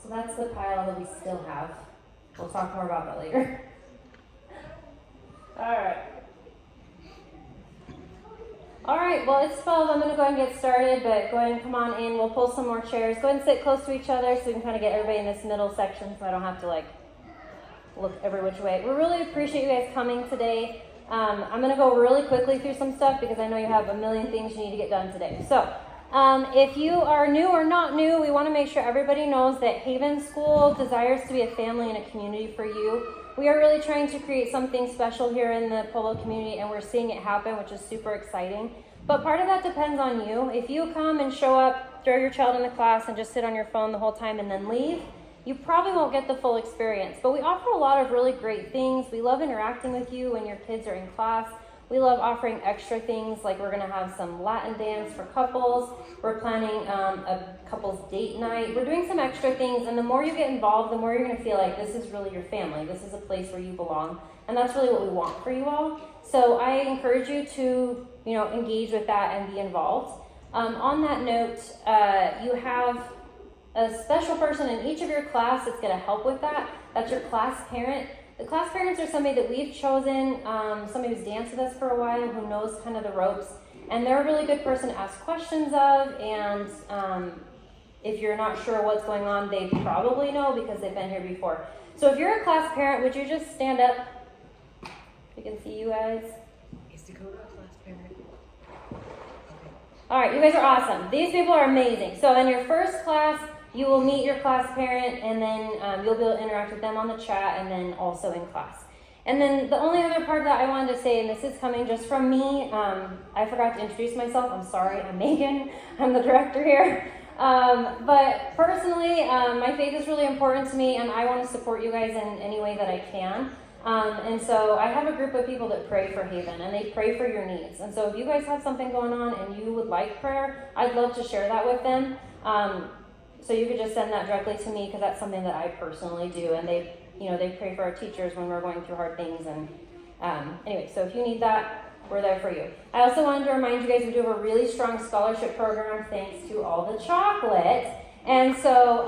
So that's the pile that we still have. We'll talk more about that later. All right, well, it's 12. I'm going to go ahead and get started, but go ahead and come on in. We'll pull some more chairs. Go ahead and sit close to each other so we can kind of get everybody in this middle section so I don't have to, look every which way. We really appreciate you guys coming today. I'm going to go really quickly through some stuff because I know you have a million things you need to get done today. So, if you are new or not new, we want to make sure everybody knows that Haven School desires to be a family and a community for you. We are really trying to create something special here in the Pueblo community, and we're seeing it happen, which is super exciting. But part of that depends on you. If you come and show up, throw your child in the class, and just sit on your phone the whole time and then leave, you probably won't get the full experience. But we offer a lot of really great things. We love interacting with you when your kids are in class. We love offering extra things, like we're going to have some Latin dance for couples. We're planning a couples date night. We're doing some extra things, and the more you get involved, the more you're going to feel like this is really your family. This is a place where you belong, and that's really what we want for you all. So I encourage you to, engage with that and be involved. On that note, you have a special person in each of your class that's going to help with that. That's your class parent. The class parents are somebody that we've chosen, somebody who's danced with us for a while, who knows kind of the ropes, and they're a really good person to ask questions of, and if you're not sure what's going on, they probably know because they've been here before. So if you're a class parent, would you just stand up? We can see you guys. Is Dakota a class parent? Okay. All right, you guys are awesome. These people are amazing. So in your first class, you will meet your class parent, and then you'll be able to interact with them on the chat and then also in class. And then the only other part that I wanted to say, and this is coming just from me, I forgot to introduce myself. I'm sorry. I'm Megan. I'm the director here. But personally, my faith is really important to me, and I want to support you guys in any way that I can. And so I have a group of people that pray for Haven, and they pray for your needs. And so if you guys have something going on and you would like prayer, I'd love to share that with them. So you could just send that directly to me because that's something that I personally do. And they pray for our teachers when we're going through hard things. And anyway, so if you need that, we're there for you. I also wanted to remind you guys we do have a really strong scholarship program thanks to all the chocolate. And so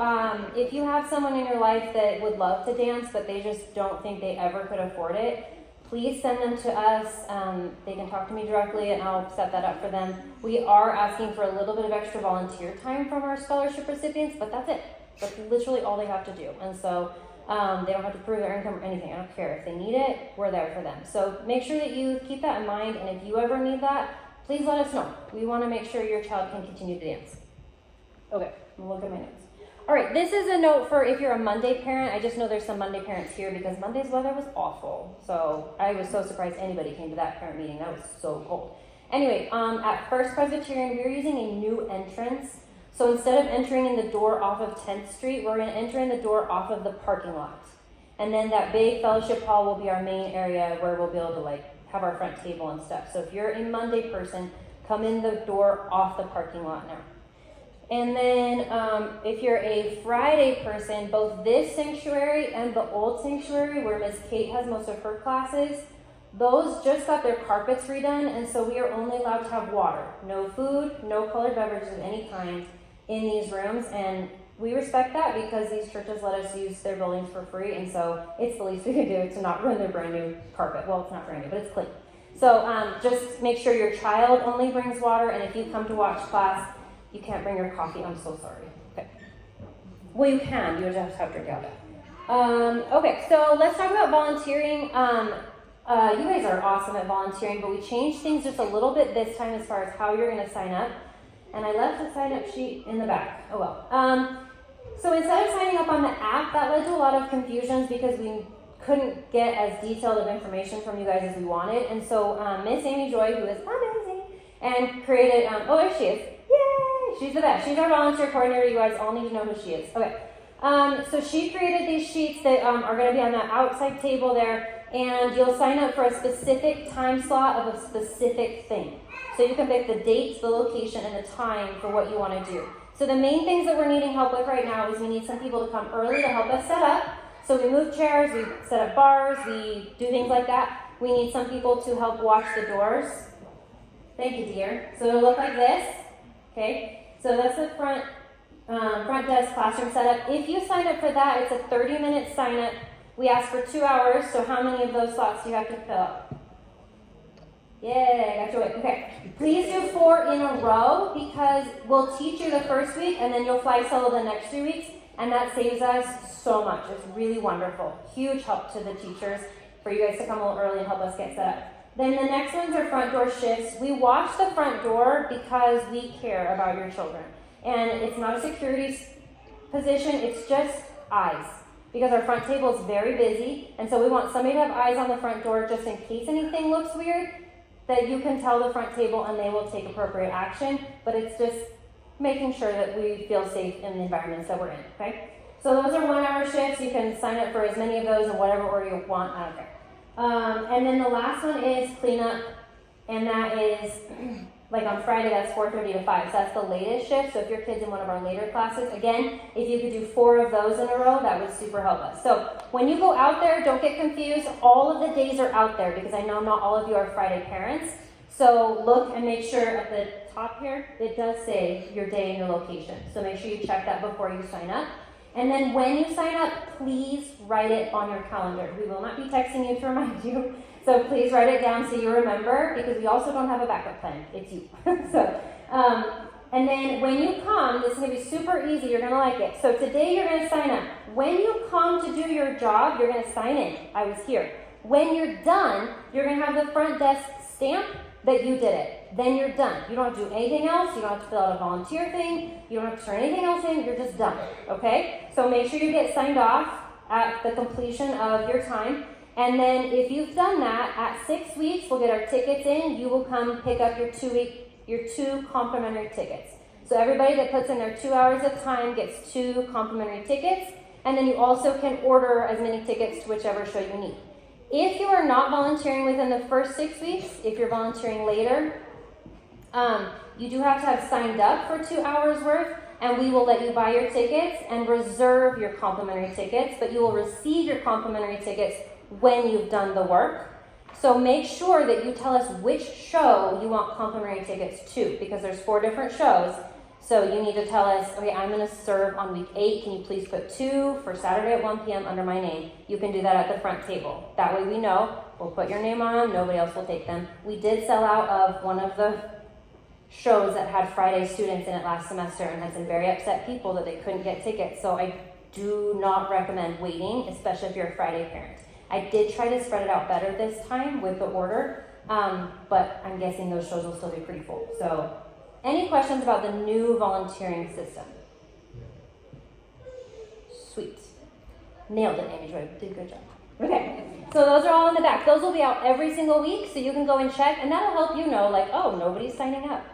if you have someone in your life that would love to dance, but they just don't think they ever could afford it, please send them to us. They can talk to me directly and I'll set that up for them. We are asking for a little bit of extra volunteer time from our scholarship recipients, but that's it. That's literally all they have to do. And so they don't have to prove their income or anything. I don't care. If they need it, we're there for them. So make sure that you keep that in mind. And if you ever need that, please let us know. We want to make sure your child can continue to dance. Okay, I'm gonna look at my notes. All right, this is a note for if you're a Monday parent. I just know there's some Monday parents here because Monday's weather was awful. So I was so surprised anybody came to that parent meeting. That was so cold. Anyway, at First Presbyterian, we're using a new entrance. So instead of entering in the door off of 10th Street, we're going to enter in the door off of the parking lot. And then that big fellowship hall will be our main area where we'll be able to have our front table and stuff. So if you're a Monday person, come in the door off the parking lot now. And then if you're a Friday person, both this sanctuary and the old sanctuary where Miss Kate has most of her classes, those just got their carpets redone, and so we are only allowed to have water. No food, no colored beverages of any kind in these rooms, and we respect that because these churches let us use their buildings for free, and so it's the least we can do to not ruin their brand new carpet. Well, it's not brand new, but it's clean. So just make sure your child only brings water, and if you come to watch class, you can't bring your coffee. I'm so sorry. Okay. Well, you can. You just have to drink out of it. Okay, so let's talk about volunteering. You guys are awesome at volunteering, but we changed things just a little bit this time as far as how you're going to sign up. And I left the sign-up sheet in the back. Oh, well. So instead of signing up on the app, that led to a lot of confusions because we couldn't get as detailed of information from you guys as we wanted. And so Miss Amy Joy, who is amazing, and created, oh, there she is. Yay! She's the best. She's our volunteer coordinator. You guys all need to know who she is. Okay. So she created these sheets that are going to be on that outside table there, and you'll sign up for a specific time slot of a specific thing. So you can pick the dates, the location, and the time for what you want to do. So the main things that we're needing help with right now is we need some people to come early to help us set up. So we move chairs, we set up bars, we do things like that. We need some people to help watch the doors. Thank you, dear. So it'll look like this. Okay, so that's the front front desk classroom setup. If you sign up for that, it's a 30-minute sign up. We ask for 2 hours, so how many of those slots do you have to fill up? Yay, got you awake. Okay. Please do 4 in a row because we'll teach you the first week and then you'll fly solo the next 3 weeks, and that saves us so much. It's really wonderful. Huge help to the teachers for you guys to come a little early and help us get set up. Then the next ones are front door shifts. We watch the front door because we care about your children. And it's not a security position, it's just eyes. Because our front table is very busy, and so we want somebody to have eyes on the front door just in case anything looks weird, that you can tell the front table and they will take appropriate action, but it's just making sure that we feel safe in the environments that we're in, okay? So those are 1-hour shifts. You can sign up for as many of those in whatever order you want. I don't care. And then the last one is cleanup, and that is like on Friday, that's 4:30 to 5. So that's the latest shift. So if your kid's in one of our later classes, again, if you could do 4 of those in a row, that would super help us. So when you go out there, don't get confused. All of the days are out there because I know not all of you are Friday parents. So look and make sure at the top here, it does say your day and your location. So make sure you check that before you sign up. And then when you sign up, please write it on your calendar. We will not be texting you to remind you. So please write it down so you remember, because we also don't have a backup plan. It's you. And then when you come, this is going to be super easy. You're going to like it. So today you're going to sign up. When you come to do your job, you're going to sign in. I was here. When you're done, you're going to have the front desk stamp that you did it. Then you're done. You don't have to do anything else. You don't have to fill out a volunteer thing. You don't have to turn anything else in. You're just done. Okay? So make sure you get signed off at the completion of your time. And then if you've done that, at 6 weeks, we'll get our tickets in. You will come pick up your 2 complimentary tickets. So everybody that puts in their 2 hours of time gets 2 complimentary tickets. And then you also can order as many tickets to whichever show you need. If you are not volunteering within the first 6 weeks, if you're volunteering later, you do have to have signed up for 2 hours worth, and we will let you buy your tickets and reserve your complimentary tickets, but you will receive your complimentary tickets when you've done the work. So make sure that you tell us which show you want complimentary tickets to, because there's 4 different shows. So you need to tell us, okay, I'm going to serve on week 8. Can you please put 2 for Saturday at 1 p.m. under my name? You can do that at the front table. That way we know. We'll put your name on them. Nobody else will take them. We did sell out of one of the shows that had Friday students in it last semester and had some very upset people that they couldn't get tickets. So I do not recommend waiting, especially if you're a Friday parent. I did try to spread it out better this time with the order, but I'm guessing those shows will still be pretty full. So any questions about the new volunteering system? Sweet. Nailed it, Amy Joy. Did a good job. Okay, so those are all in the back. Those will be out every single week, so you can go and check, and that'll help you know, like, oh, nobody's signing up.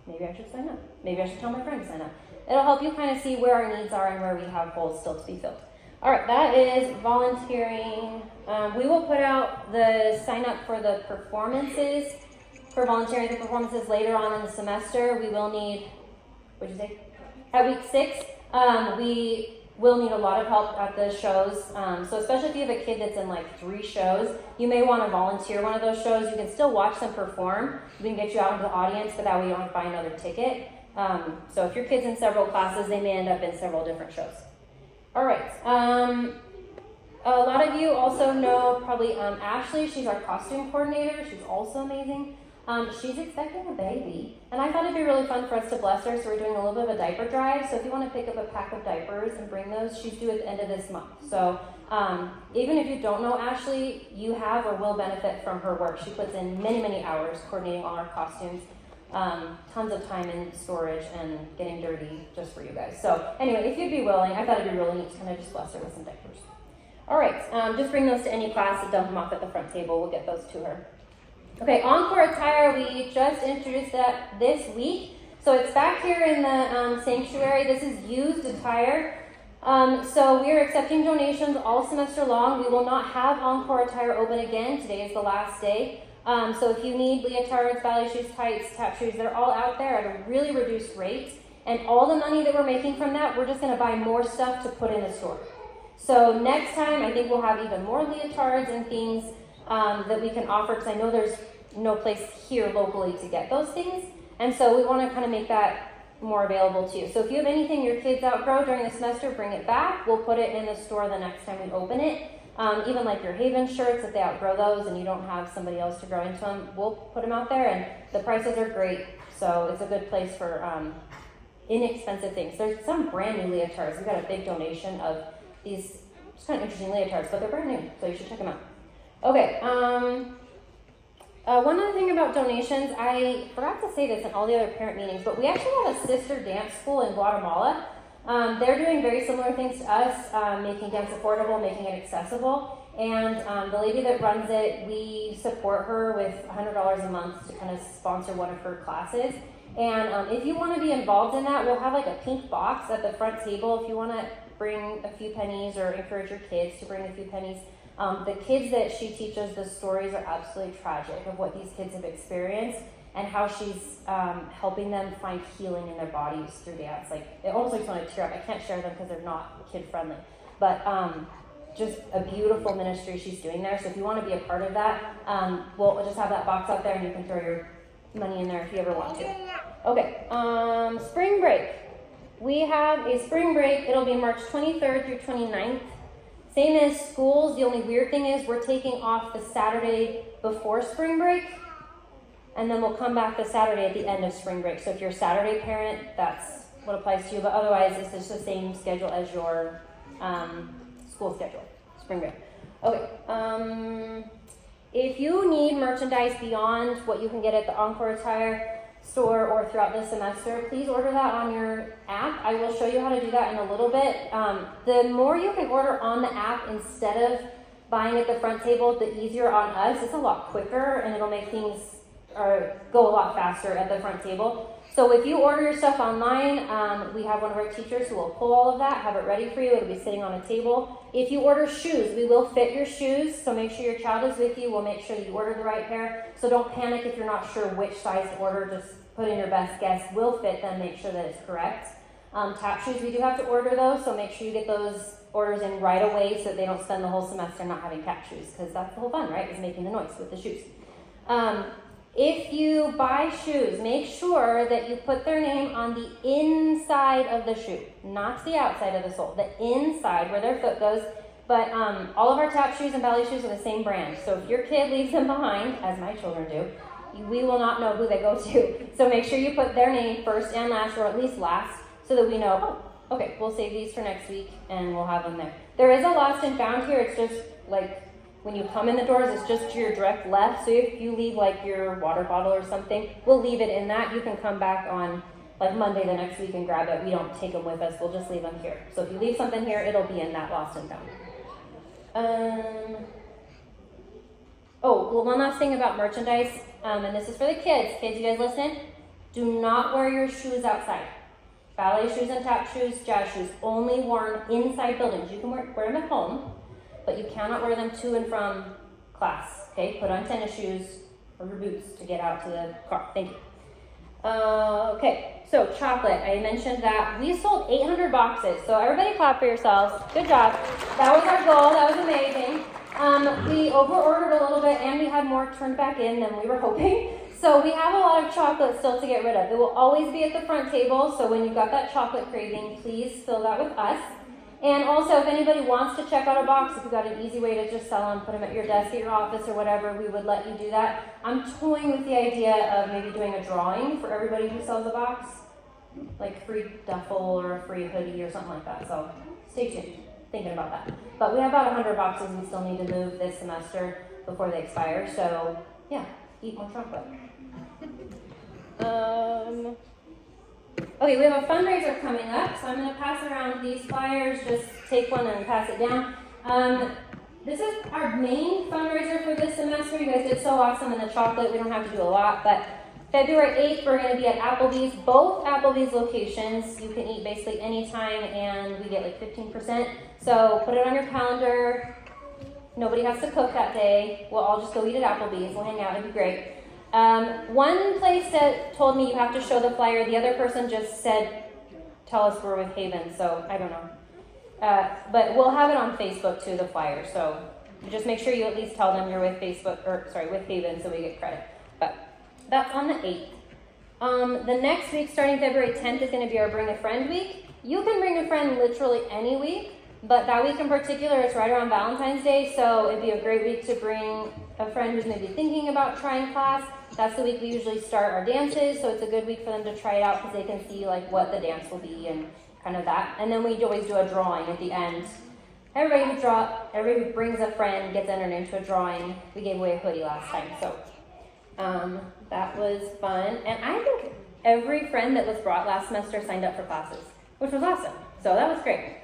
Maybe I should sign up. Maybe I should tell my friend to sign up. It'll help you kind of see where our needs are and where we have holes still to be filled. All right, that is volunteering. We will put out the sign up for the performances, for volunteering the performances later on in the semester. We will need, what'd you say? At week 6, we will need a lot of help at the shows. So especially if you have a kid that's in like 3 shows, you may want to volunteer one of those shows. You can still watch them perform. We can get you out into the audience, but that way you don't have to buy another ticket. So if your kid's in several classes, they may end up in several different shows. All right. A lot of you also know probably Ashley. She's our costume coordinator. She's also amazing. She's expecting a baby, and I thought it'd be really fun for us to bless her, so we're doing a little bit of a diaper drive. So if you want to pick up a pack of diapers and bring those, she's due at the end of this month. So even if you don't know Ashley, you have or will benefit from her work. She puts in many, many hours coordinating all our costumes, tons of time in storage and getting dirty just for you guys. So anyway, if you'd be willing, I thought it'd be really neat to kind of just bless her with some diapers. All right, just bring those to any class and dump them off at the front table. We'll get those to her. Okay, Encore Attire, we just introduced that this week. So it's back here in the sanctuary. This is used attire. So we are accepting donations all semester long. We will not have Encore Attire open again. Today is the last day. So if you need leotards, ballet shoes, tights, tap shoes, they're all out there at a really reduced rate. And all the money that we're making from that, we're just going to buy more stuff to put in the store. So next time, I think we'll have even more leotards and things that we can offer, because I know there's no place here locally to get those things. And so we want to kind of make that more available to you. So if you have anything your kids outgrow during the semester, bring it back. We'll put it in the store the next time we open it. Even like your Haven shirts, if they outgrow those and you don't have somebody else to grow into them, we'll put them out there, and the prices are great. So it's a good place for inexpensive things. There's some brand new leotards. We got a big donation of these just kind of interesting leotards, but they're brand new, so you should check them out. Okay. One other thing about donations, I forgot to say this in all the other parent meetings, but we actually have a sister dance school in Guatemala. They're doing very similar things to us, making dance affordable, making it accessible. And the lady that runs it, we support her with $100 a month to kind of sponsor one of her classes. And if you want to be involved in that, we'll have like a pink box at the front table if you want to bring a few pennies or encourage your kids to bring a few pennies. The kids that she teaches, the stories are absolutely tragic of what these kids have experienced and how she's helping them find healing in their bodies through dance. Like, it almost makes me want to tear up. I can't share them because they're not kid friendly, but just a beautiful ministry she's doing there. So if you want to be a part of that, we'll just have that box out there and you can throw your money in there if you ever want to. Okay, spring break. We have a spring break. It'll be March 23rd through 29th. Same as schools. The only weird thing is we're taking off the Saturday before spring break, and then we'll come back the Saturday at the end of spring break. So if you're a Saturday parent, that's what applies to you. But otherwise, it's just the same schedule as your school schedule, spring break. Okay. If you need merchandise beyond what you can get at the Encore Attire store or throughout the semester, please order that on your app. I will show you how to do that in a little bit. The more you can order on the app instead of buying at the front table, the easier on us. It's a lot quicker and it'll make things go a lot faster at the front table. So if you order your stuff online, we have one of our teachers who will pull all of that, have it ready for you. It'll be sitting on a table. If you order shoes, we will fit your shoes. So make sure your child is with you. We'll make sure that you order the right pair. So don't panic if you're not sure which size to order. Just put in your best guess. We'll fit them, make sure that it's correct. Tap shoes, we do have to order those. So make sure you get those orders in right away so that they don't spend the whole semester not having tap shoes. Because that's the whole fun, right? Is making the noise with the shoes. If you buy shoes, make sure that you put their name on the inside of the shoe, not the outside of the sole, the inside where their foot goes. But all of our tap shoes and ballet shoes are the same brand. So if your kid leaves them behind, as my children do, we will not know who they go to. So make sure you put their name first and last, or at least last, so that we know, oh, okay, we'll save these for next week and we'll have them there. There is a lost and found here. It's just like, when you come in the doors, it's just to your direct left. So if you leave like your water bottle or something, we'll leave it in that. You can come back on like Monday the next week and grab it. We don't take them with us. We'll just leave them here. So if you leave something here, it'll be in that lost and found. Well, one last thing about merchandise, and this is for the kids. Kids, you guys listen? Do not wear your shoes outside. Ballet shoes and tap shoes, jazz shoes, only worn inside buildings. You can wear them at home, but you cannot wear them to and from class, okay? Put on tennis shoes or your boots to get out to the car. Thank you. Okay, so chocolate. I mentioned that we sold 800 boxes. So everybody clap for yourselves. Good job. That was our goal. That was amazing. We over-ordered a little bit, and we had more turned back in than we were hoping. So we have a lot of chocolate still to get rid of. It will always be at the front table, so when you've got that chocolate craving, please fill that with us. And also, if anybody wants to check out a box, if you've got an easy way to just sell them, put them at your desk at your office or whatever, we would let you do that. I'm toying with the idea of maybe doing a drawing for everybody who sells a box, like free duffel or a free hoodie or something like that. So stay tuned, thinking about that. But we have about 100 boxes we still need to move this semester before they expire. So yeah, eat more chocolate. Okay, we have a fundraiser coming up, so I'm going to pass around these flyers. Just take one and pass it down. This is our main fundraiser for this semester. You guys did so awesome in the chocolate. We don't have to do a lot, but February 8th, we're going to be at Applebee's, both Applebee's locations. You can eat basically anytime, and we get like 15%. So put it on your calendar. Nobody has to cook that day. We'll all just go eat at Applebee's. We'll hang out. It'll be great. One place that told me you have to show the flyer. The other person just said, tell us we're with Haven, so I don't know. But we'll have it on Facebook too, the flyer. So just make sure you at least tell them you're with with Haven, so we get credit. But that's on the 8th. The next week, starting February 10th, is going to be our Bring a Friend week. You can bring a friend literally any week, but that week in particular is right around Valentine's Day, so it'd be a great week to bring a friend who's maybe thinking about trying class. That's the week we usually start our dances, so it's a good week for them to try it out because they can see like what the dance will be and kind of that. And then we always do a drawing at the end. Everybody who brings a friend gets entered into a drawing. We gave away a hoodie last time, so that was fun. And I think every friend that was brought last semester signed up for classes, which was awesome. So that was great.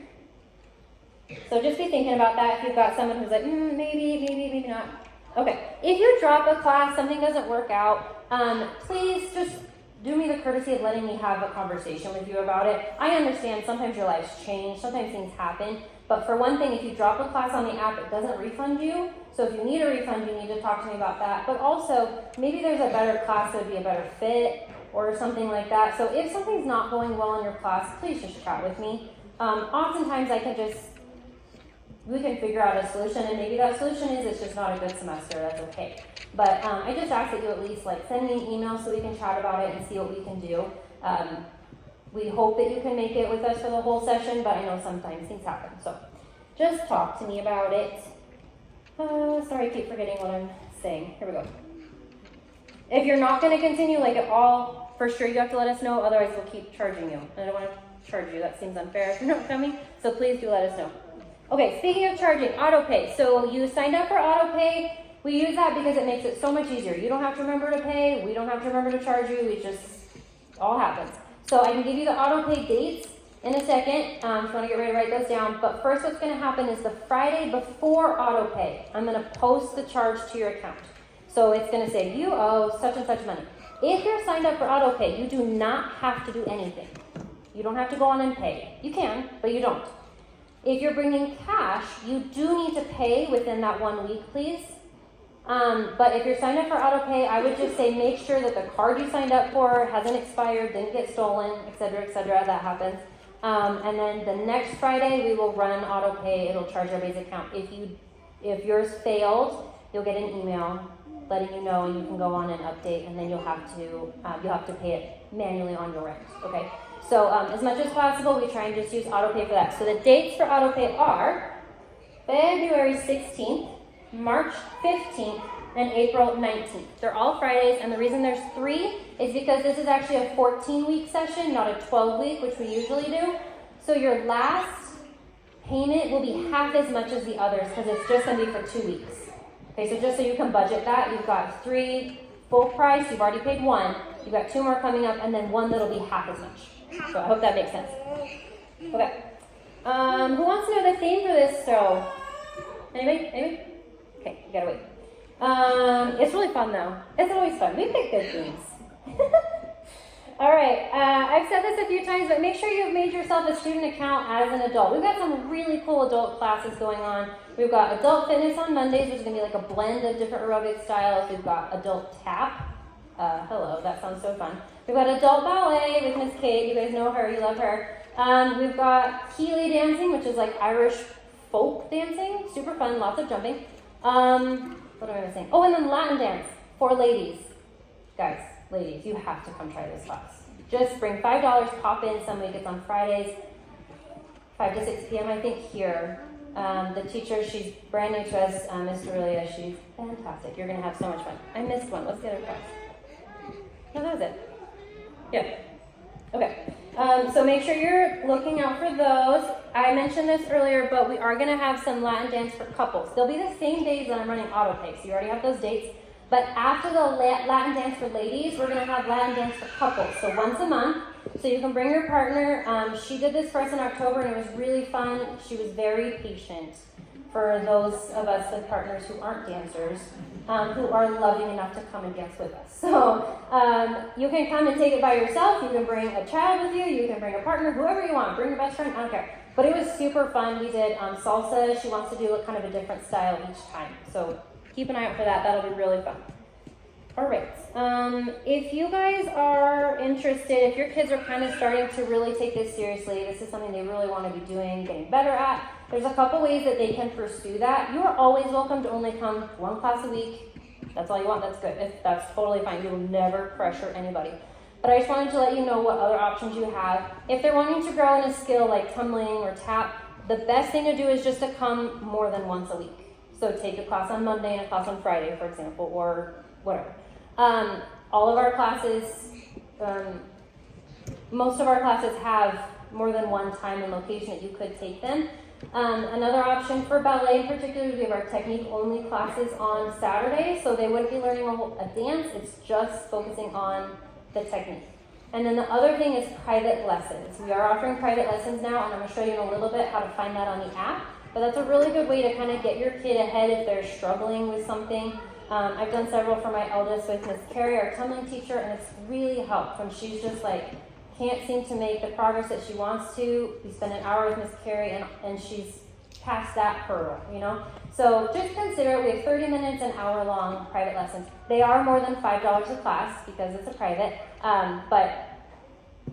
So just be thinking about that if you've got someone who's like, maybe not. Okay, if you drop a class, something doesn't work out, please just do me the courtesy of letting me have a conversation with you about it. I understand sometimes your life's changed, sometimes things happen, but for one thing, if you drop a class on the app, it doesn't refund you. So if you need a refund, you need to talk to me about that. But also, maybe there's a better class that would be a better fit or something like that. So if something's not going well in your class, please just chat with me. Oftentimes we can figure out a solution, and maybe that solution is it's just not a good semester. That's okay. But I just ask that you at least send me an email so we can chat about it and see what we can do. We hope that you can make it with us for the whole session, but I know sometimes things happen. So just talk to me about it. Sorry, I keep forgetting what I'm saying. Here we go. If you're not going to continue at all, for sure you have to let us know. Otherwise, we'll keep charging you. And I don't want to charge you. That seems unfair if you're not coming. So please do let us know. Okay, speaking of charging, autopay. So you signed up for autopay. We use that because it makes it so much easier. You don't have to remember to pay. We don't have to remember to charge you. It just all happens. So I can give you the autopay dates in a second if you want to get ready to write those down. But first what's going to happen is the Friday before autopay, I'm going to post the charge to your account. So it's going to say you owe such and such money. If you're signed up for autopay, you do not have to do anything. You don't have to go on and pay. You can, but you don't. If you're bringing cash, you do need to pay within that 1 week, please. But if you're signed up for autopay, I would just say make sure that the card you signed up for hasn't expired, didn't get stolen, etc., etc. That happens. And then the next Friday, we will run autopay. It'll charge everybody's account. If yours failed, you'll get an email letting you know, and you can go on and update, and then you'll have to pay it manually on your end. Okay. So as much as possible, we try and just use autopay for that. So the dates for autopay are February 16th, March 15th, and April 19th. They're all Fridays, and the reason there's 3 is because this is actually a 14-week session, not a 12-week, which we usually do. So your last payment will be half as much as the others because it's just going to be for 2 weeks. Okay, so just so you can budget that, you've got 3 full price, you've already paid 1, you've got 2 more coming up, and then 1 that'll be half as much. So I hope that makes sense. Okay. Who wants to know the theme for this show? Anybody? Okay, you gotta wait. It's really fun though. It's always fun. We pick good themes. All right. I've said this a few times, but make sure you've made yourself a student account as an adult. We've got some really cool adult classes going on. We've got adult fitness on Mondays, which is gonna be like a blend of different aerobic styles. We've got adult tap. Hello, that sounds so fun. We've got adult ballet with Miss Kate. You guys know her, you love her. We've got Keeley dancing, which is like Irish folk dancing. Super fun, lots of jumping. What am I missing? Oh, and then Latin dance for ladies. Guys, ladies, you have to come try this class. Just bring $5, pop in some week. It's on Fridays, 5 to 6 p.m. I think here. The teacher, she's brand new to us, Miss Aurelia. She's fantastic. You're going to have so much fun. I missed one. What's the other class? No, that was it. Yeah. Okay. So make sure you're looking out for those. I mentioned this earlier, but we are going to have some Latin dance for couples. They'll be the same days that I'm running autopay, so you already have those dates. But after the Latin dance for ladies, we're going to have Latin dance for couples. So once a month, so you can bring your partner. She did this for us in October, and it was really fun. She was very patient for those of us with partners who aren't dancers, who are loving enough to come and dance with us. So you can come and take it by yourself. You can bring a child with you. You can bring a partner, whoever you want. Bring your best friend. I don't care. But it was super fun. We did salsa. She wants to do a kind of a different style each time. So keep an eye out for that. That'll be really fun. All right. If you guys are interested, if your kids are kind of starting to really take this seriously, this is something they really want to be doing, getting better at, there's a couple ways that they can pursue that. You are always welcome to only come 1 class a week. That's all you want. That's good. That's totally fine. You will never pressure anybody. but I just wanted to let you know what other options you have. If they're wanting to grow in a skill like tumbling or tap, the best thing to do is just to come more than once a week. So take a class on Monday and a class on Friday, for example, or whatever. All of our classes, most of our classes have more than one time and location that you could take them. Another option for ballet in particular, we have our technique only classes on Saturday, so they wouldn't be learning a dance, it's just focusing on the technique. And then the other thing is private lessons. We are offering private lessons now, and I'm going to show you in a little bit how to find that on the app. But that's a really good way to kind of get your kid ahead if they're struggling with something. I've done several for my eldest with Miss Carrie, our tumbling teacher, and it's really helped when she's just like can't seem to make the progress that she wants to. We spend an hour with Miss Carrie, and she's past that hurdle, you know? So just consider it. We have 30 minutes, an hour-long private lessons. They are more than $5 a class because it's a private, but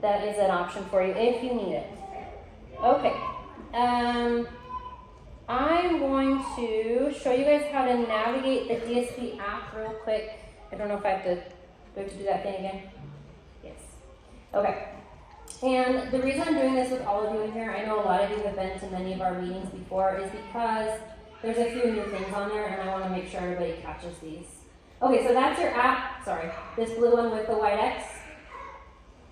that is an option for you if you need it. Okay. I'm going to show you guys how to navigate the DSP app real quick. I don't know if I have to do that thing again. Yes. Okay. And the reason I'm doing this with all of you in here, I know a lot of you have been to many of our meetings before, is because there's a few new things on there and I want to make sure everybody catches these. Okay, so that's your app. Sorry, this blue one with the white X.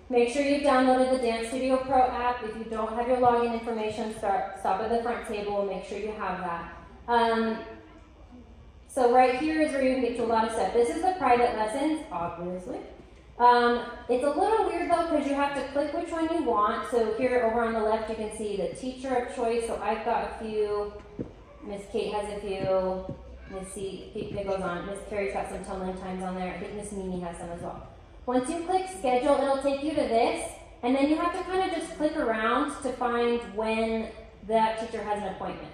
Make sure you've downloaded the Dance Studio Pro app. If you don't have your login information, stop at the front table and make sure you have that. So right here is where you can get to a lot of stuff. This is the private lessons, obviously. It's a little weird though because you have to click which one you want. So here over on the left you can see the teacher of choice. So I've got a few. Miss Kate has a few. Miss C, it goes on. Miss Carrie's got some tumbling times on there. I think Miss Mimi has some as well. Once you click schedule, it'll take you to this, and then you have to kind of just click around to find when that teacher has an appointment.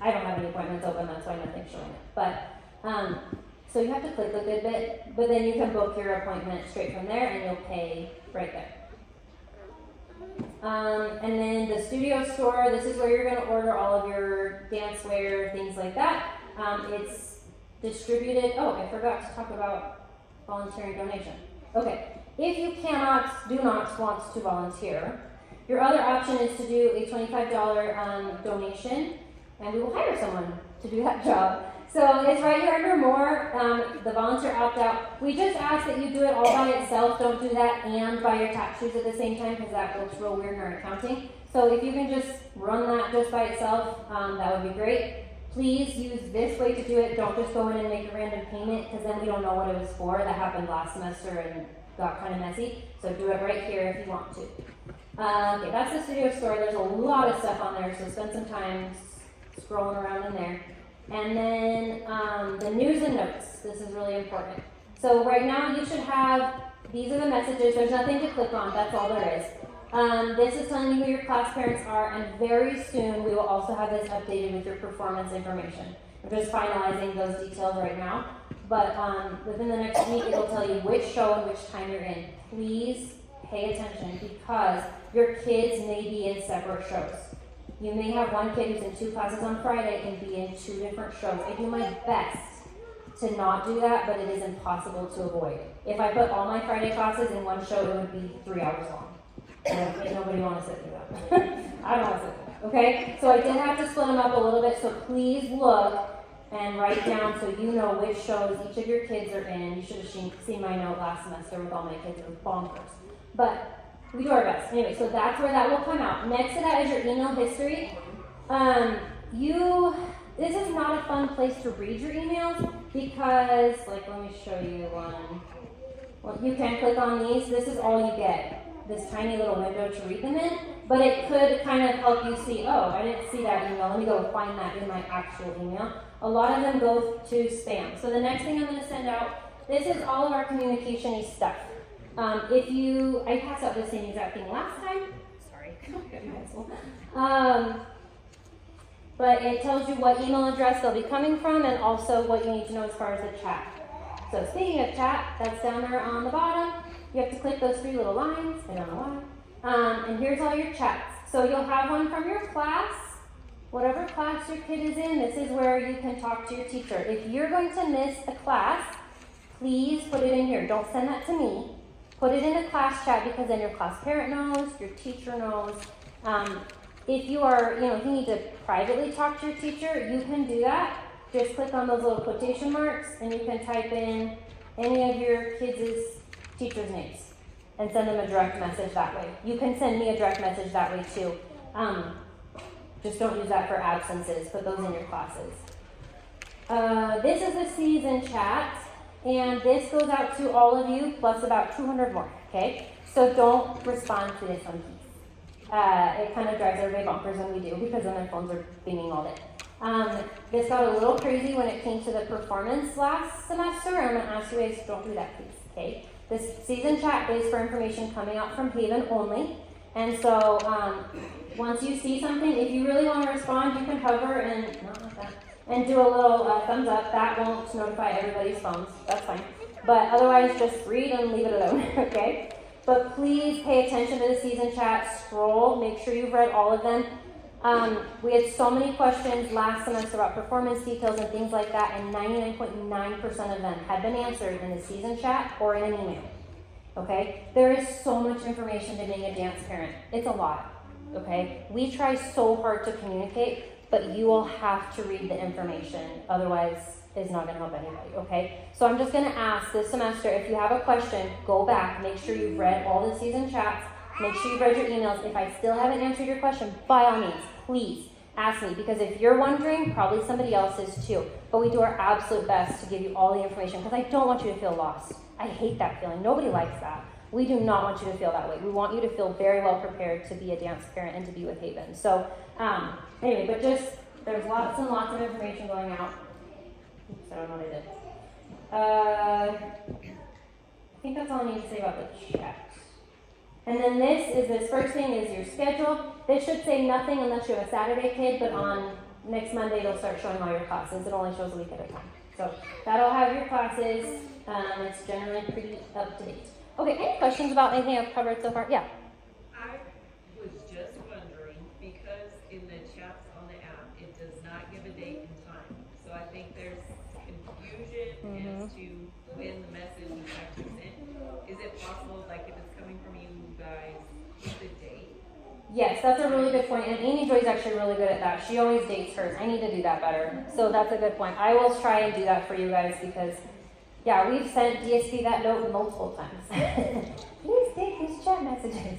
I don't have any appointments open, that's why nothing's showing it. But so you have to click a good bit, but then you can book your appointment straight from there, and you'll pay right there. And then the studio store, this is where you're going to order all of your dance wear, things like that. It's distributed. Oh, I forgot to talk about voluntary donation. Okay, if you do not want to volunteer, your other option is to do a $25 donation, and we will hire someone to do that job. So it's right here under more, the volunteer opt-out. We just ask that you do it all by itself. Don't do that and buy your tax shoes at the same time because that looks real weird in our accounting. So if you can just run that just by itself, that would be great. Please use this way to do it. Don't just go in and make a random payment because then we don't know what it was for. That happened last semester and got kind of messy. So do it right here if you want to. Okay, that's the studio store. There's a lot of stuff on there, so spend some time scrolling around in there. And then the news and notes. This is really important. So right now you should have, these are the messages. There's nothing to click on. That's all there is. This is telling you who your class parents are, and very soon we will also have this updated with your performance information. I'm just finalizing those details right now, but within the next week it will tell you which show and which time you're in. Please pay attention because your kids may be in separate shows. You may have one kid who's in 2 classes on Friday and be in 2 different shows. I do my best to not do that, but it is impossible to avoid. If I put all my Friday classes in one show, it would be 3 hours long. And nobody wants to sit through that. I don't want to sit through that, okay? So I did have to split them up a little bit, so please look and write down so you know which shows each of your kids are in. You should have seen my note last semester with all my kids. It was bonkers. But we do our best. Anyway, so that's where that will come out. Next to that is your email history. This is not a fun place to read your emails because, like, let me show you one. Well, you can click on these. This is all you get. This tiny little window to read them in, but it could kind of help you see, oh, I didn't see that email. Let me go find that in my actual email. A lot of them go to spam. So the next thing I'm going to send out, this is all of our communication-y stuff. I passed out the same exact thing last time. Sorry. But it tells you what email address they'll be coming from and also what you need to know as far as the chat. So speaking of chat, that's down there on the bottom. You have to click those 3 little lines. I don't know why. And here's all your chats. So you'll have one from your class. Whatever class your kid is in, this is where you can talk to your teacher. If you're going to miss a class, please put it in here. Don't send that to me. Put it in the class chat because then your class parent knows, your teacher knows. If you are, if you need to privately talk to your teacher, you can do that. Just click on those little quotation marks and you can type in any of your kids' teachers' names and send them a direct message that way. You can send me a direct message that way too. Just don't use that for absences. Put those in your classes. This is the season chat, and this goes out to all of you plus about 200 more, okay? So don't respond to this one, please. It kind of drives everybody bonkers when we do because then their phones are beaming all day. This got a little crazy when it came to the performance last semester. I'm going to ask you guys, don't do that, please, okay? This season chat is for information coming out from Haven only. And so once you see something, if you really want to respond, you can hover and, not like that, and do a little thumbs up. That won't notify everybody's phones. That's fine. But otherwise, just read and leave it alone, okay? But please pay attention to the season chat. Scroll. Make sure you've read all of them. We had so many questions last semester about performance details and things like that, and 99.9% of them had been answered in the season chat or in an email. Okay? There is so much information to being a dance parent. It's a lot. Okay? We try so hard to communicate, but you will have to read the information. Otherwise, it's not going to help anybody. Okay? So I'm just going to ask this semester, if you have a question, go back. Make sure you've read all the season chats. Make sure you've read your emails. If I still haven't answered your question, by all means, please ask me. Because if you're wondering, probably somebody else is too. But we do our absolute best to give you all the information because I don't want you to feel lost. I hate that feeling. Nobody likes that. We do not want you to feel that way. We want you to feel very well prepared to be a dance parent and to be with Haven. So anyway, but just there's lots and lots of information going out. Oops, I don't know what I did. I think that's all I need to say about the chat. And then this first thing is your schedule. This should say nothing unless you have a Saturday kid, but on next Monday they'll start showing all your classes. It only shows a week at a time. So that'll have your classes. It's generally pretty up to date. Okay, any questions about anything I've covered so far? Yeah. I was just wondering, because in the chats on the app, it does not give a date and time. So I think there's confusion as to when the message is actually sent. Is it possible, like if it's coming from you guys, the date? Yes, that's a really good point. And Amy Joy's actually really good at that. She always dates hers. I need to do that better. So that's a good point. I will try and do that for you guys because, yeah, we've sent DSP that note multiple times. Please date these chat messages.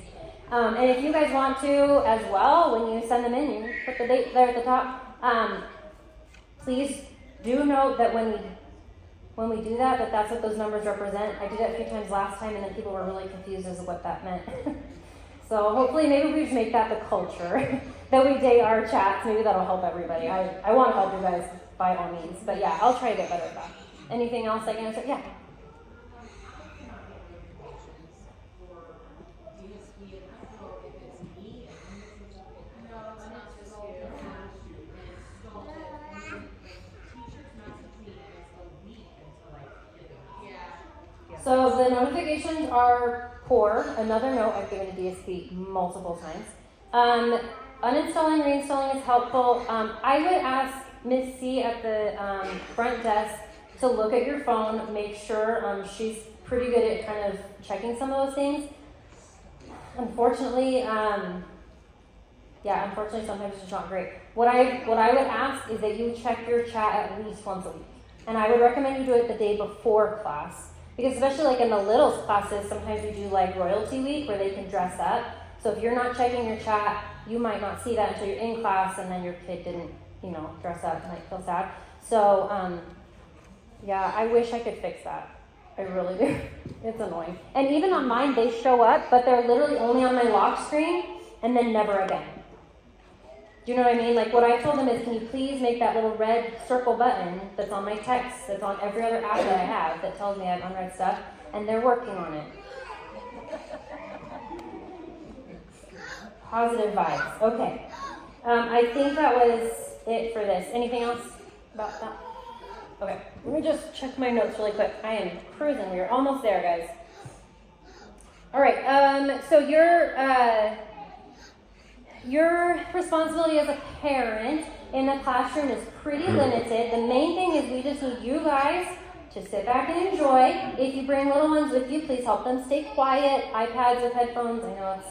And if you guys want to as well, when you send them in, you put the date there at the top. Please do note that when we do that, that's what those numbers represent. I did it a few times last time, and then people were really confused as to what that meant. So hopefully, maybe we just make that the culture that we date our chats. Maybe that'll help everybody. I want to help you guys by all means. But yeah, I'll try to get better at that. Anything else I can answer? Yeah. So the notifications are poor. Another note I've given to DSP multiple times. Uninstalling, reinstalling is helpful. I would ask Miss C at the front desk to look at your phone, make sure she's pretty good at kind of checking some of those things. Unfortunately, sometimes it's not great. What I would ask is that you check your chat at least once a week. And I would recommend you do it the day before class. Because especially like in the littles classes, sometimes we do like royalty week where they can dress up. So if you're not checking your chat, you might not see that until you're in class and then your kid didn't, dress up and might feel sad. So, I wish I could fix that. I really do. It's annoying. And even on mine, they show up, but they're literally only on my lock screen and then never again. Do you know what I mean? Like what I told them is, can you please make that little red circle button that's on my text, that's on every other app that I have that tells me I have unread stuff, and they're working on it. Positive vibes. Okay. I think that was it for this. Anything else about that? Okay. Let me just check my notes really quick. I am cruising. We're almost there, guys. All right. So your responsibility as a parent in the classroom is pretty limited. The main thing is we just need you guys Just sit back and enjoy. If you bring little ones with you, please help them stay quiet. iPads with headphones, I know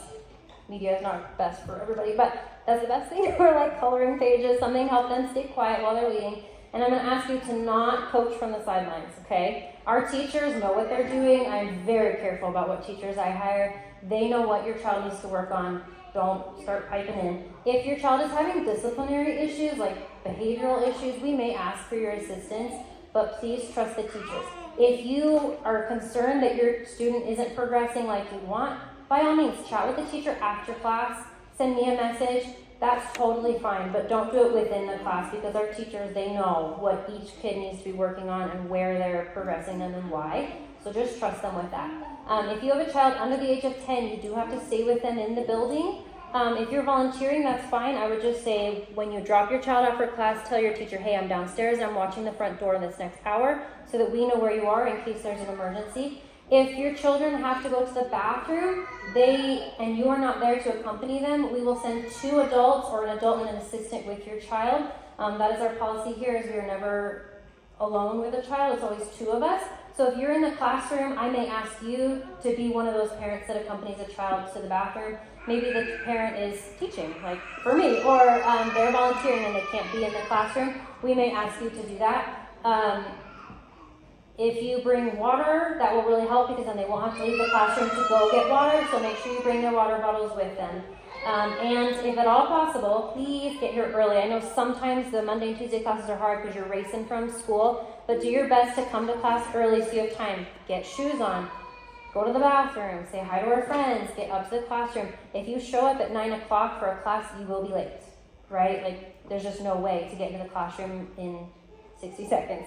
media is not best for everybody, but that's the best thing. Or like coloring pages, something help them stay quiet while they're reading. And I'm going to ask you to not coach from the sidelines, okay? Our teachers know what they're doing. I'm very careful about what teachers I hire. They know what your child needs to work on. Don't start piping in. If your child is having disciplinary issues, like behavioral issues, we may ask for your assistance, but please trust the teachers. If you are concerned that your student isn't progressing like you want, by all means, chat with the teacher after class, send me a message. That's totally fine, but don't do it within the class because our teachers, they know what each kid needs to be working on and where they're progressing them and why. So just trust them with that. If you have a child under the age of 10, you do have to stay with them in the building. If you're volunteering, that's fine. I would just say when you drop your child off for class, tell your teacher, hey, I'm downstairs, I'm watching the front door in this next hour so that we know where you are in case there's an emergency. If your children have to go to the bathroom, and you are not there to accompany them, we will send 2 adults or an adult and an assistant with your child. That is our policy here, is we are never alone with a child. It's always 2 of us. So if you're in the classroom, I may ask you to be one of those parents that accompanies a child to the bathroom. Maybe the parent is teaching, like for me, or they're volunteering and they can't be in the classroom. We may ask you to do that. If you bring water, that will really help because then they won't have to leave the classroom to go get water. So make sure you bring their water bottles with them. And if at all possible, please get here early. I know sometimes the Monday and Tuesday classes are hard because you're racing from school, but do your best to come to class early so you have time. Get shoes on, go to the bathroom, say hi to our friends, get up to the classroom. If you show up at 9 o'clock for a class, you will be late, right? Like there's just no way to get into the classroom in 60 seconds.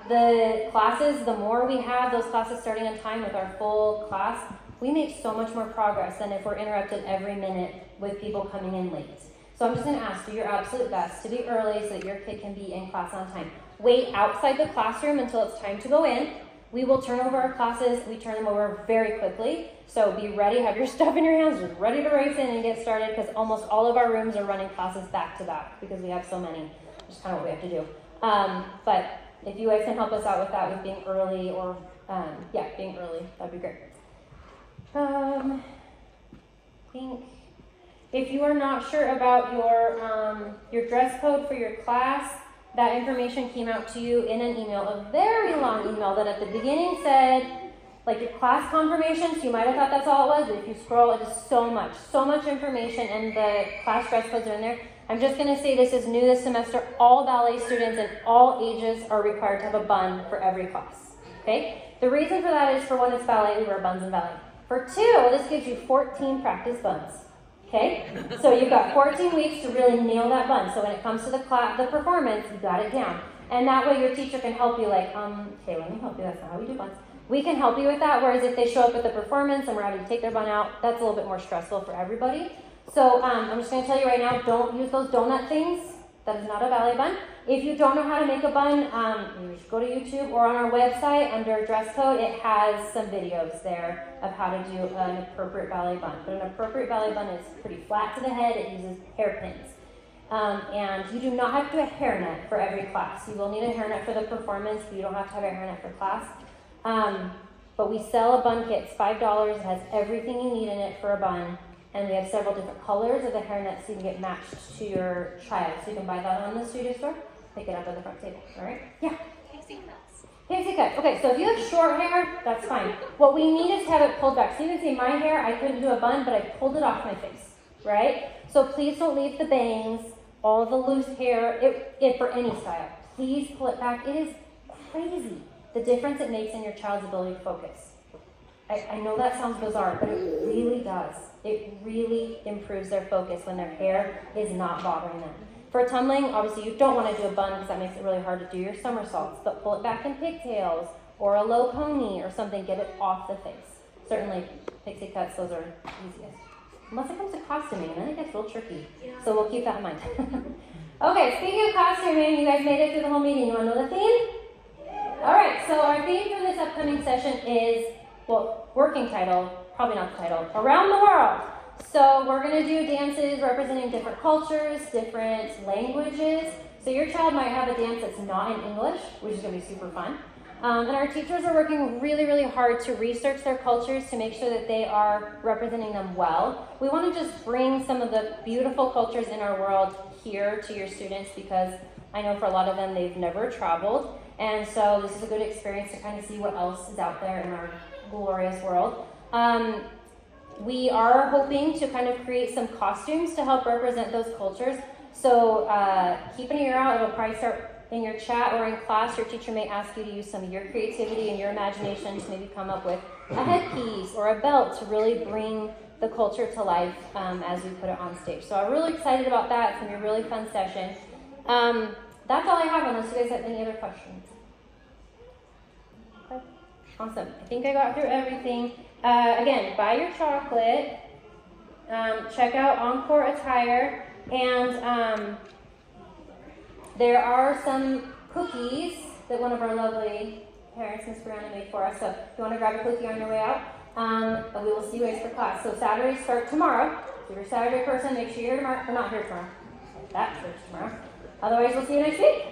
The classes, the more we have those classes starting on time with our full class, we make so much more progress than if we're interrupted every minute with people coming in late. So I'm just going to ask, do your absolute best to be early so that your kid can be in class on time. Wait outside the classroom until it's time to go in. We will turn over our classes. We turn them over very quickly. So be ready, have your stuff in your hands, just ready to race in and get started because almost all of our rooms are running classes back to back because we have so many. Which is kind of what we have to do. But if you guys can help us out with that, with being early or, being early, that'd be great. I think if you are not sure about your dress code for your class, that information came out to you in an email, a very long email that at the beginning said, like your class confirmation, so you might have thought that's all it was, but if you scroll, it is so much information, and the class dress codes are in there. I'm just going to say this is new this semester. All ballet students and all ages are required to have a bun for every class. Okay? The reason for that is for when it's ballet, we wear buns in ballet. For 2, this gives you 14 practice buns. Okay? So you've got 14 weeks to really nail that bun. So when it comes to the performance, you got it down. And that way your teacher can help you okay, let me help you. That's not how we do buns. We can help you with that. Whereas if they show up at the performance and we're having to take their bun out, that's a little bit more stressful for everybody. So I'm just going to tell you right now, don't use those donut things. That is not a ballet bun. If you don't know how to make a bun, you just go to YouTube or on our website under dress code. It has some videos there of how to do an appropriate ballet bun. But an appropriate ballet bun is pretty flat to the head. It uses hairpins. And you do not have to do a hairnet for every class. You will need a hairnet for the performance, but you don't have to have a hairnet for class. But we sell a bun kit. It's $5. It has everything you need in it for a bun. And we have several different colors of the hairnet so you can get matched to your child. So you can buy that on the studio store. Pick it up at the front table. All right? Yeah. Pixie cuts. Pixie cut. Okay, so if you have short hair, that's fine. What we need is to have it pulled back. So you can see my hair, I couldn't do a bun, but I pulled it off my face. Right? So please don't leave the bangs, all the loose hair, it for any style. Please pull it back. It is crazy the difference it makes in your child's ability to focus. I know that sounds bizarre, but it really does. It really improves their focus when their hair is not bothering them. For tumbling, obviously you don't want to do a bun because that makes it really hard to do your somersaults, but pull it back in pigtails or a low pony or something, get it off the face. Certainly, pixie cuts, those are easiest. Unless it comes to costuming, then it gets real tricky. Yeah. So we'll keep that in mind. Okay, speaking of costuming, you guys made it through the whole meeting. You want to know the theme? All right, so our theme for this upcoming session is, working title, probably not the title, Around the World. So we're going to do dances representing different cultures, different languages. So your child might have a dance that's not in English, which is going to be super fun. And our teachers are working really, really hard to research their cultures to make sure that they are representing them well. We want to just bring some of the beautiful cultures in our world here to your students because I know for a lot of them they've never traveled. And so this is a good experience to kind of see what else is out there in our glorious world. We are hoping to kind of create some costumes to help represent those cultures. So keep an ear out. It'll probably start in your chat or in class. Your teacher may ask you to use some of your creativity and your imagination to maybe come up with a headpiece or a belt to really bring the culture to life as we put it on stage. So I'm really excited about that. It's going to be a really fun session. That's all I have unless you guys have any other questions. Okay. Awesome. I think I got through everything. Again, buy your chocolate. Check out Encore Attire. And there are some cookies that one of our lovely parents, Miss Brianna, made for us. So if you want to grab a cookie on your way out, we will see you guys for class. So Saturdays start tomorrow. So if you're a Saturday person, make sure you're here tomorrow. Or not here tomorrow. That church tomorrow. Otherwise, we'll see you next week.